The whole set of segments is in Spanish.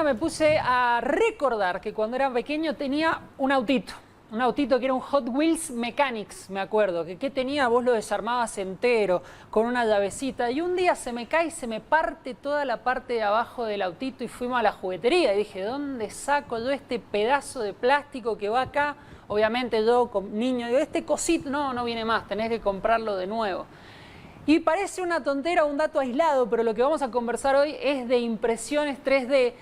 Me puse a recordar que cuando era pequeño tenía un autito que era un Hot Wheels Mechanics, me acuerdo, que tenía, vos lo desarmabas entero, con una llavecita, y un día se me cae y se me parte toda la parte de abajo del autito y fuimos a la juguetería y dije, ¿dónde saco yo este pedazo de plástico que va acá? Obviamente yo, como niño, digo, este cosito, no viene más, tenés que comprarlo de nuevo. Y parece una tontera, un dato aislado, pero lo que vamos a conversar hoy es de impresiones 3D.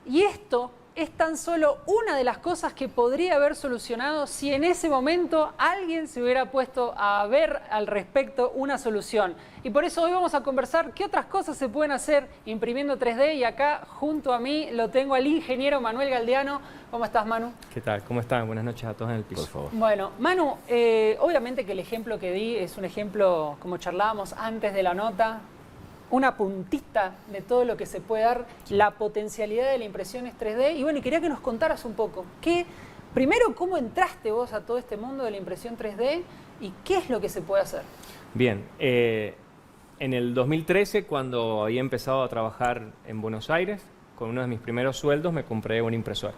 Y esto es tan solo una de las cosas que podría haber solucionado si en ese momento alguien se hubiera puesto a ver al respecto una solución. Y por eso hoy vamos a conversar qué otras cosas se pueden hacer imprimiendo 3D. Y acá junto a mí lo tengo al ingeniero Manuel Galdeano. ¿Cómo estás, Manu? ¿Qué tal? ¿Cómo están? Buenas noches a todos en el piso. Por favor. Bueno, Manu, obviamente que el ejemplo que di es un ejemplo, como charlábamos antes de la nota, una puntita de todo lo que se puede dar, la potencialidad de la impresión es 3D. Y bueno, y quería que nos contaras un poco, primero, ¿cómo entraste vos a todo este mundo de la impresión 3D y qué es lo que se puede hacer? Bien, en el 2013, cuando había empezado a trabajar en Buenos Aires, con uno de mis primeros sueldos me compré una impresora.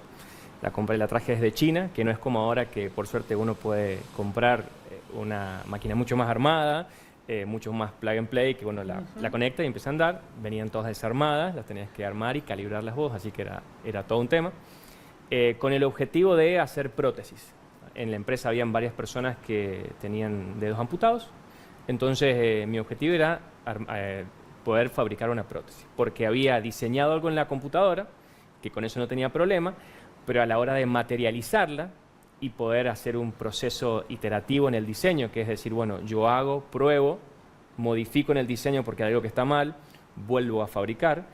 La traje desde China, que no es como ahora que por suerte uno puede comprar una máquina mucho más armada, mucho más plug and play, que uno la conecta y empieza a andar. Venían todas desarmadas, las tenías que armar y calibrarlas vos, así que era todo un tema. Con el objetivo de hacer prótesis. En la empresa habían varias personas que tenían dedos amputados, entonces mi objetivo era poder fabricar una prótesis, porque había diseñado algo en la computadora, que con eso no tenía problema, pero a la hora de materializarla y poder hacer un proceso iterativo en el diseño, que es decir, bueno, yo hago, pruebo, modifico en el diseño porque hay algo que está mal, vuelvo a fabricar,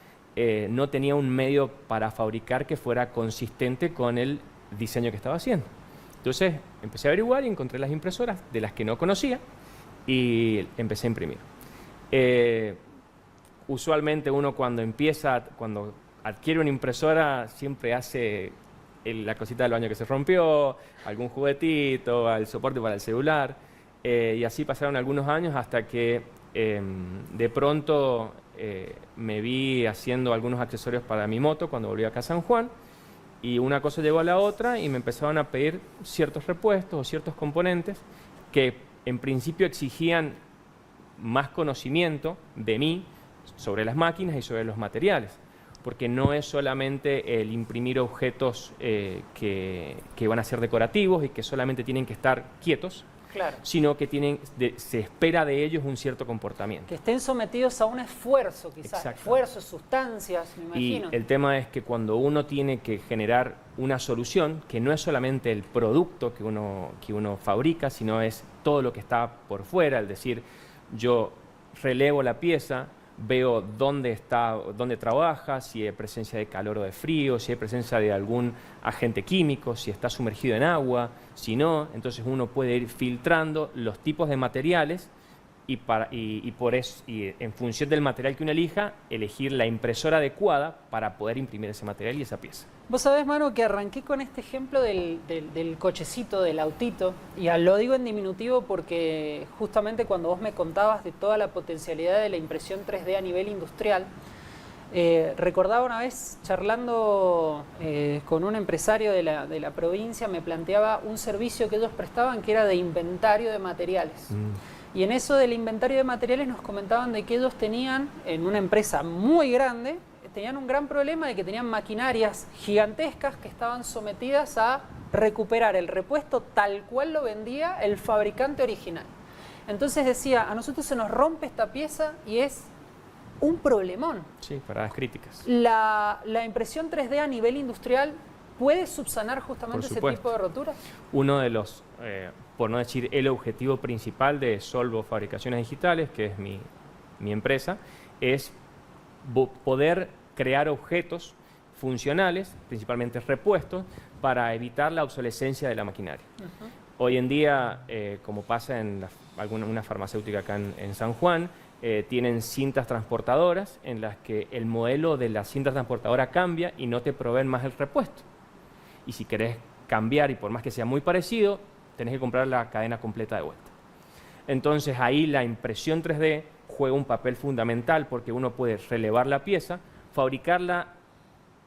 no tenía un medio para fabricar que fuera consistente con el diseño que estaba haciendo. Entonces empecé a averiguar y encontré las impresoras de las que no conocía y empecé a imprimir. Usualmente uno cuando adquiere una impresora siempre hace la cosita del baño que se rompió, algún juguetito, el soporte para el celular, y así pasaron algunos años hasta que de pronto me vi haciendo algunos accesorios para mi moto cuando volví acá a San Juan, y una cosa llegó a la otra y me empezaron a pedir ciertos repuestos o ciertos componentes que en principio exigían más conocimiento de mí sobre las máquinas y sobre los materiales, porque no es solamente el imprimir objetos que van a ser decorativos y que solamente tienen que estar quietos, claro, sino que se espera de ellos un cierto comportamiento. Que estén sometidos a un esfuerzo, quizás, esfuerzo, sustancias, me imagino. Y el tema es que cuando uno tiene que generar una solución, que no es solamente el producto que uno fabrica, sino es todo lo que está por fuera, es decir, yo relevo la pieza, veo dónde trabaja, si hay presencia de calor o de frío, si hay presencia de algún agente químico, si está sumergido en agua, si no. Entonces uno puede ir filtrando los tipos de materiales y en función del material que uno elija, elegir la impresora adecuada para poder imprimir ese material y esa pieza. Vos sabés, Manu, que arranqué con este ejemplo del cochecito, del autito, y lo digo en diminutivo porque justamente cuando vos me contabas de toda la potencialidad de la impresión 3D a nivel industrial, recordaba una vez charlando con un empresario de la provincia, me planteaba un servicio que ellos prestaban que era de inventario de materiales. Y en eso del inventario de materiales nos comentaban de que ellos tenían, en una empresa muy grande, tenían un gran problema de que tenían maquinarias gigantescas que estaban sometidas a recuperar el repuesto tal cual lo vendía el fabricante original. Entonces decía, a nosotros se nos rompe esta pieza y es un problemón. Sí, paradas críticas. ¿La impresión 3D a nivel industrial puede subsanar justamente ese tipo de roturas? Uno de los, por no decir el objetivo principal de Solvo Fabricaciones Digitales, que es mi empresa, es poder crear objetos funcionales, principalmente repuestos, para evitar la obsolescencia de la maquinaria. Hoy en día, como pasa en una farmacéutica acá en San Juan, tienen cintas transportadoras en las que el modelo de la cinta transportadora cambia y no te proveen más el repuesto. Y si querés cambiar, y por más que sea muy parecido, tenés que comprar la cadena completa de vuelta. Entonces ahí la impresión 3D juega un papel fundamental porque uno puede relevar la pieza, fabricarla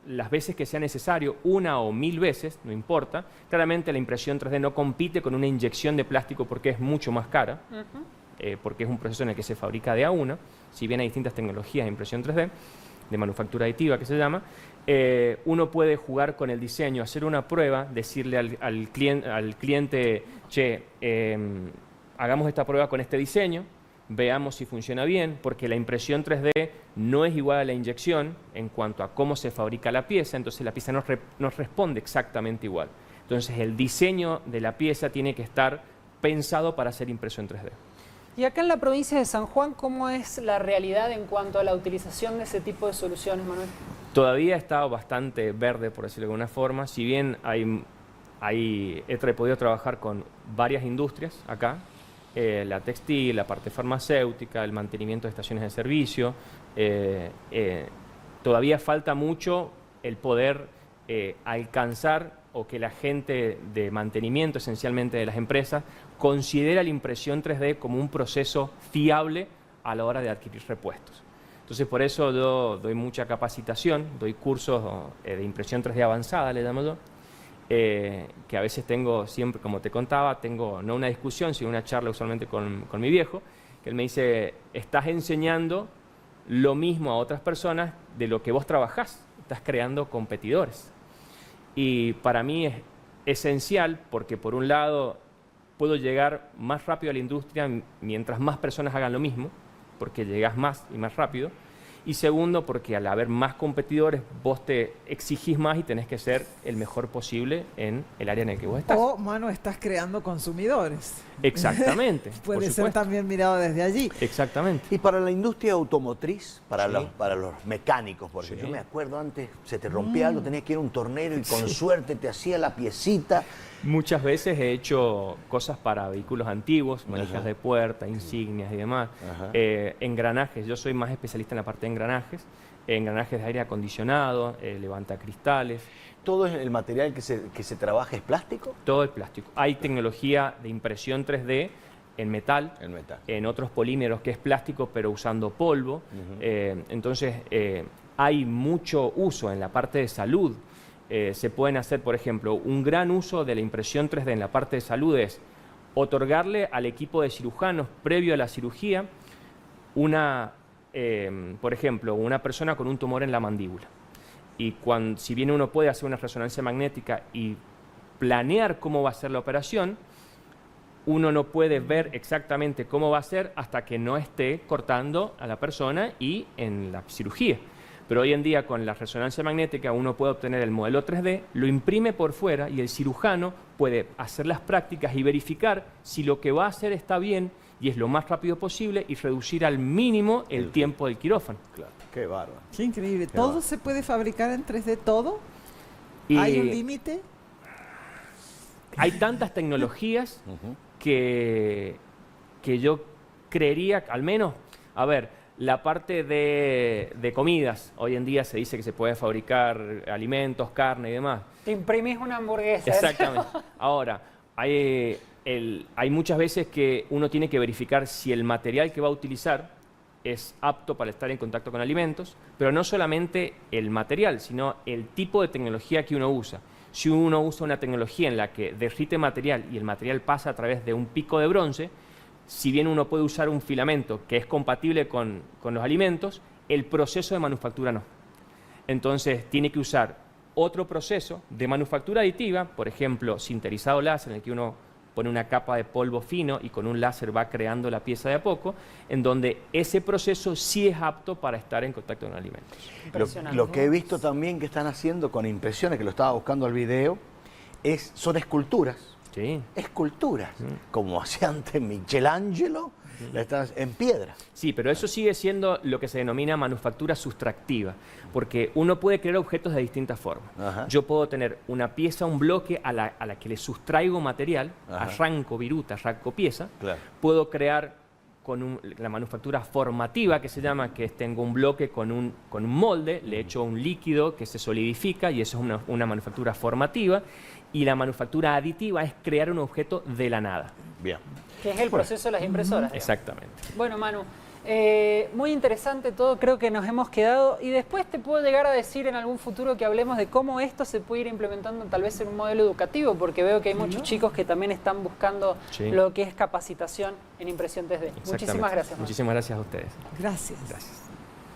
las veces que sea necesario, 1 o 1000 veces, no importa. Claramente la impresión 3D no compite con una inyección de plástico porque es mucho más cara, porque es un proceso en el que se fabrica de a una, si bien hay distintas tecnologías de impresión 3D, de manufactura aditiva que se llama. Uno puede jugar con el diseño, hacer una prueba, decirle al cliente, che, hagamos esta prueba con este diseño, veamos si funciona bien, porque la impresión 3D no es igual a la inyección en cuanto a cómo se fabrica la pieza, entonces la pieza no responde exactamente igual. Entonces el diseño de la pieza tiene que estar pensado para ser impreso en 3D. Y acá en la provincia de San Juan, ¿cómo es la realidad en cuanto a la utilización de ese tipo de soluciones, Manuel? Todavía está bastante verde, por decirlo de alguna forma, si bien he podido trabajar con varias industrias acá, la textil, la parte farmacéutica, el mantenimiento de estaciones de servicio, todavía falta mucho el poder alcanzar o que la gente de mantenimiento, esencialmente de las empresas, considera la impresión 3D como un proceso fiable a la hora de adquirir repuestos. Entonces, por eso yo doy mucha capacitación, doy cursos de impresión 3D avanzada, le llamo yo, que a veces tengo siempre, como te contaba, tengo no una discusión, sino una charla usualmente con mi viejo, que él me dice, estás enseñando lo mismo a otras personas de lo que vos trabajás, estás creando competidores. Y para mí es esencial porque, por un lado, puedo llegar más rápido a la industria mientras más personas hagan lo mismo, porque llegas más y más rápido. Y segundo, porque al haber más competidores, vos te exigís más y tenés que ser el mejor posible en el área en el que vos estás. O, mano, estás creando consumidores. Exactamente. Puede ser también mirado desde allí. Exactamente. Y para la industria automotriz, para los mecánicos, porque Sí. yo me acuerdo antes, se te rompía algo, tenías que ir a un tornero y con suerte te hacía la piecita. Muchas veces he hecho cosas para vehículos antiguos, manijas de puerta, insignias y demás. Engranajes, yo soy más especialista en la parte de engranajes de aire acondicionado, levantacristales. ¿Todo el material que se trabaja es plástico? Todo es plástico. Hay tecnología de impresión 3D en metal, en otros polímeros que es plástico pero usando polvo. Entonces hay mucho uso en la parte de salud. Se pueden hacer, por ejemplo, un gran uso de la impresión 3D en la parte de salud es otorgarle al equipo de cirujanos previo a la cirugía por ejemplo, una persona con un tumor en la mandíbula. Y si bien uno puede hacer una resonancia magnética y planear cómo va a ser la operación, uno no puede ver exactamente cómo va a ser hasta que no esté cortando a la persona y en la cirugía. Pero hoy en día con la resonancia magnética uno puede obtener el modelo 3D, lo imprime por fuera y el cirujano puede hacer las prácticas y verificar si lo que va a hacer está bien y es lo más rápido posible y reducir al mínimo el tiempo del quirófano. Claro, qué bárbaro. Qué increíble. Qué ¿Todo bárbaro. se puede fabricar en 3D? ¿Todo? Y ¿Hay un límite? hay tantas tecnologías que yo creería, al menos, a ver, la parte de comidas, hoy en día se dice que se puede fabricar alimentos, carne y demás. Te imprimís una hamburguesa. Exactamente. Ahora, hay muchas veces que uno tiene que verificar si el material que va a utilizar es apto para estar en contacto con alimentos, pero no solamente el material, sino el tipo de tecnología que uno usa. Si uno usa una tecnología en la que derrite material y el material pasa a través de un pico de bronce, si bien uno puede usar un filamento que es compatible con los alimentos, el proceso de manufactura no. Entonces tiene que usar otro proceso de manufactura aditiva, por ejemplo, sinterizado láser, en el que uno pone una capa de polvo fino y con un láser va creando la pieza de a poco, en donde ese proceso sí es apto para estar en contacto con alimentos. Lo que he visto también que están haciendo con impresiones, que lo estaba buscando al video, son esculturas. Sí. Esculturas, como hacía antes Michelangelo, en piedra. Sí, pero eso sigue siendo lo que se denomina manufactura sustractiva, porque uno puede crear objetos de distintas formas. Yo puedo tener una pieza, un bloque a la que le sustraigo material, arranco viruta, arranco pieza. Claro. Puedo crear con la manufactura formativa, que se llama, que tengo un bloque con un molde, le echo un líquido que se solidifica y eso es una manufactura formativa. Y la manufactura aditiva es crear un objeto de la nada. Bien. Que es el proceso de las impresoras. Exactamente. Bueno, Manu, Muy interesante todo, creo que nos hemos quedado. Y después te puedo llegar a decir en algún futuro que hablemos de cómo esto se puede ir implementando tal vez en un modelo educativo, porque veo que hay muchos chicos que también están buscando lo que es capacitación en impresión 3D. Muchísimas gracias. Muchísimas gracias a ustedes. Gracias. Gracias.